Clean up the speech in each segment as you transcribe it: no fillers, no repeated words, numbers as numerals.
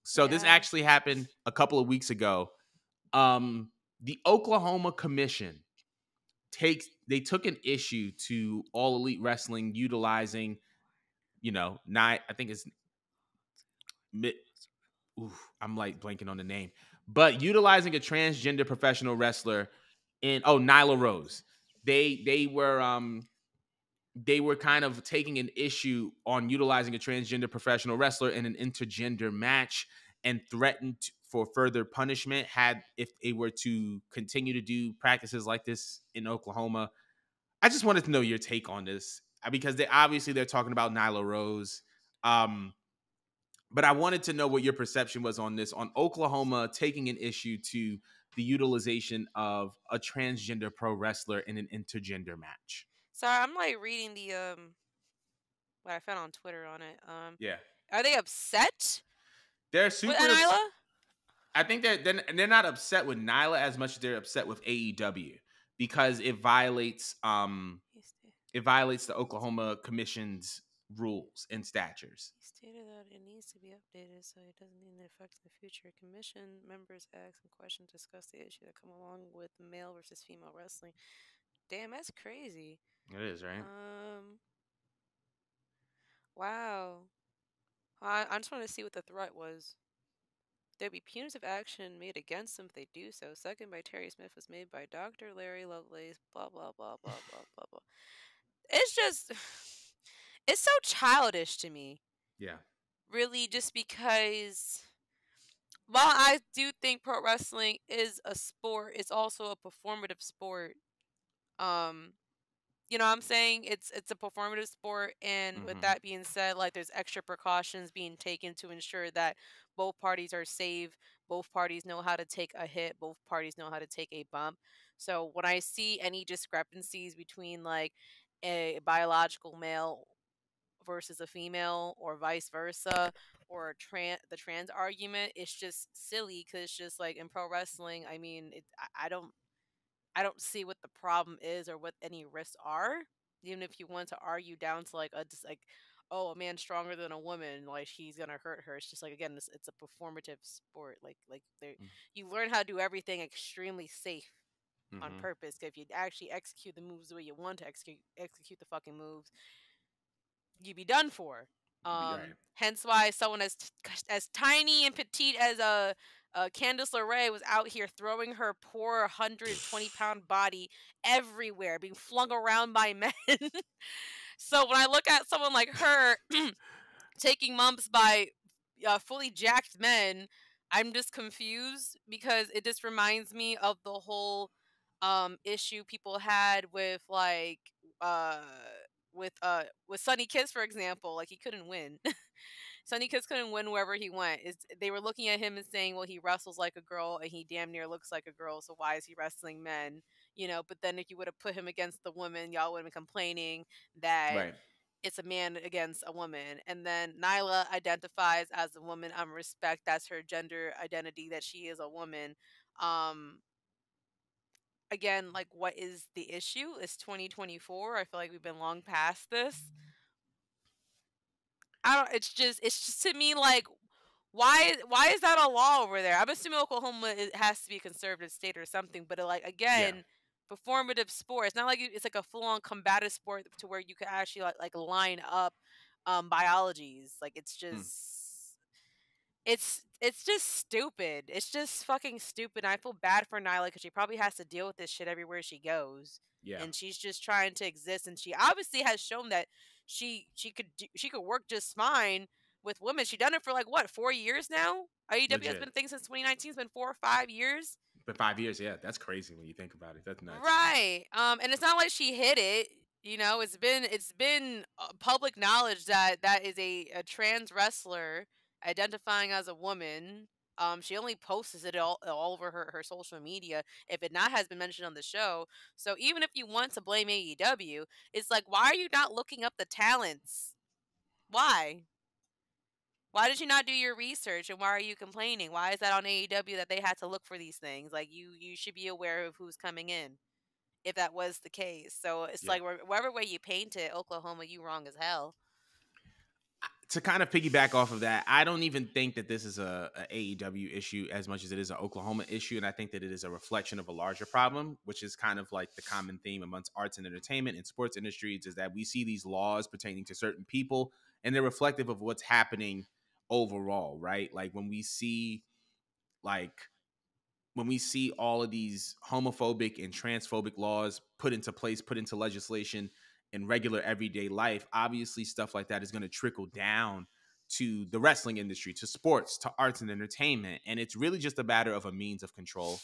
So this Yeah. actually happened a couple of weeks ago. The Oklahoma Commission took an issue to All Elite Wrestling utilizing, I think it's I'm like blanking on the name, but utilizing a transgender professional wrestler Nyla Rose. They were kind of taking an issue on utilizing a transgender professional wrestler in an intergender match and threatened for further punishment if they were to continue to do practices like this in Oklahoma. I just wanted to know your take on this because they're talking about Nyla Rose. But I wanted to know what your perception was on this, on Oklahoma taking an issue to the utilization of a transgender pro wrestler in an intergender match. Sorry, I'm like reading the what I found on Twitter on it. Yeah. Are they upset They're with super Nyla? I think they're not upset with Nyla as much as they're upset with AEW because it violates the Oklahoma Commission's rules and statutes. He stated that it needs to be updated so it doesn't need to affect the future. Commission members ask and question discuss the issue that come along with male versus female wrestling. Damn, that's crazy. It is, right? Wow. I just want to see what the threat was. There'd be punitive action made against them if they do so. Second by Terry Smith was made by Dr. Larry Lovelace. Blah, blah, blah, blah, blah, blah, blah. It's just, it's so childish to me. Yeah. Really, just because while I do think pro wrestling is a sport, it's also a performative sport. You know what I'm saying? It's a performative sport, and with that being said, like there's extra precautions being taken to ensure that both parties are safe, both parties know how to take a hit, both parties know how to take a bump. So when I see any discrepancies between like a biological male versus a female or vice versa or the trans argument, it's just silly because it's just like in pro wrestling, I mean, I don't see what the problem is or what any risks are. Even if you want to argue down to like just like, oh, a man's stronger than a woman, like he's gonna hurt her. It's just like again, it's a performative sport. You learn how to do everything extremely safe on purpose. 'Cause if you actually execute the moves the way you want to execute the fucking moves, you'd be done for. Right. Hence why someone as tiny and petite as Candice LeRae was out here throwing her poor 120-pound body everywhere, being flung around by men. So when I look at someone like her taking bumps by fully jacked men, I'm just confused because it just reminds me of the whole issue people had with like uh with Sonny Kiss, for example. Like he couldn't win. Sonny Kiss couldn't win wherever he went. They were looking at him and saying, well, he wrestles like a girl and he damn near looks like a girl, so why is he wrestling men? You know, but then if you would have put him against the woman, y'all would have been complaining that Right. it's a man against a woman. And then Nyla identifies as a woman. Respect, that's her gender identity, that she is a woman. Again, like, what is the issue? It's 2024. I feel like we've been long past this. It's just to me like, why is that a law over there? I'm assuming Oklahoma has to be a conservative state or something, but like again, performative sport. It's not like it's like a full on combative sport to where you can actually like line up biologies. Like it's just it's just stupid. It's just fucking stupid. And I feel bad for Nyla because she probably has to deal with this shit everywhere she goes. Yeah. And she's just trying to exist, and she obviously has shown that she could work just fine with women. She done it for like what, 4 years now? AEW has been a thing since 2019. It's been 4 or 5 years. But 5 years, yeah, that's crazy when you think about it. That's nuts. Right. And it's not like she hid it. You know, it's been public knowledge that that is a trans wrestler identifying as a woman. She only posts it all over her social media if it not has been mentioned on the show. So even if you want to blame AEW, it's like, why are you not looking up the talents? Why? Why did you not do your research, and why are you complaining? Why is that on AEW that they had to look for these things? Like you should be aware of who's coming in if that was the case. So it's like whatever way you paint it, Oklahoma, you wrong as hell. to kind of piggyback off of that, I don't even think that this is a AEW issue as much as it is an Oklahoma issue, and I think that it is a reflection of a larger problem, which is kind of like the common theme amongst arts and entertainment and sports industries, is that we see these laws pertaining to certain people, and they're reflective of what's happening overall, right? Like like when we see all of these homophobic and transphobic laws put into place, put into legislation in regular everyday life, obviously stuff like that is going to trickle down to the wrestling industry, to sports, to arts and entertainment. And it's really just a matter of a means of control.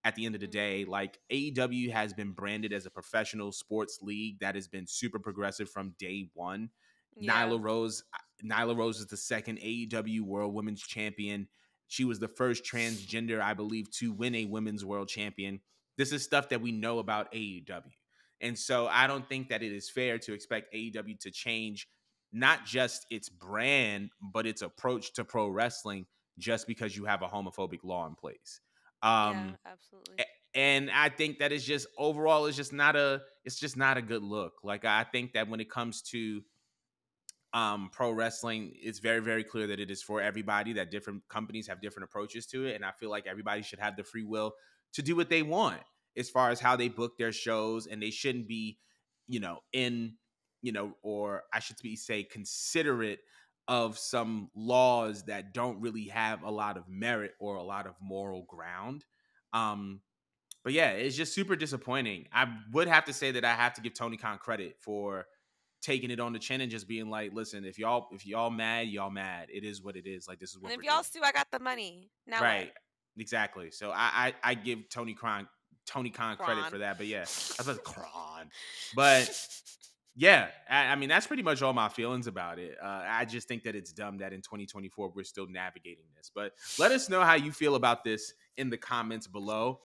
At the end of the day, Mm-hmm. like AEW has been branded as a professional sports league that has been super progressive from day one. Yeah. Nyla Rose, Nyla Rose is the second AEW World Women's Champion. She was the first transgender, I believe, to win a women's world champion. This is stuff that we know about AEW. And so I don't think that it is fair to expect AEW to change not just its brand, but its approach to pro wrestling just because you have a homophobic law in place. Yeah, Um, absolutely. and I think that is just overall, it's just not a good look. Like I think that when it comes to pro wrestling, it's very very clear that it is for everybody, that different companies have different approaches to it, and I feel like everybody should have the free will to do what they want as far as how they book their shows, and they shouldn't be in or I should be say considerate of some laws that don't really have a lot of merit or a lot of moral ground. Um but yeah, it's just super disappointing. I would have to say that I have to give Tony Khan credit for taking it on the chin and just being like, listen, if y'all mad, y'all mad. It is what it is. Like this is And what if we're y'all doing. sue, I got the money. Now what? Right. Exactly. So I give Tony Khan credit Kron. for that. But yeah, I was about to Kron. But yeah, I mean that's pretty much all my feelings about it. I just think that it's dumb that in 2024 we're still navigating this. But let us know how you feel about this in the comments below.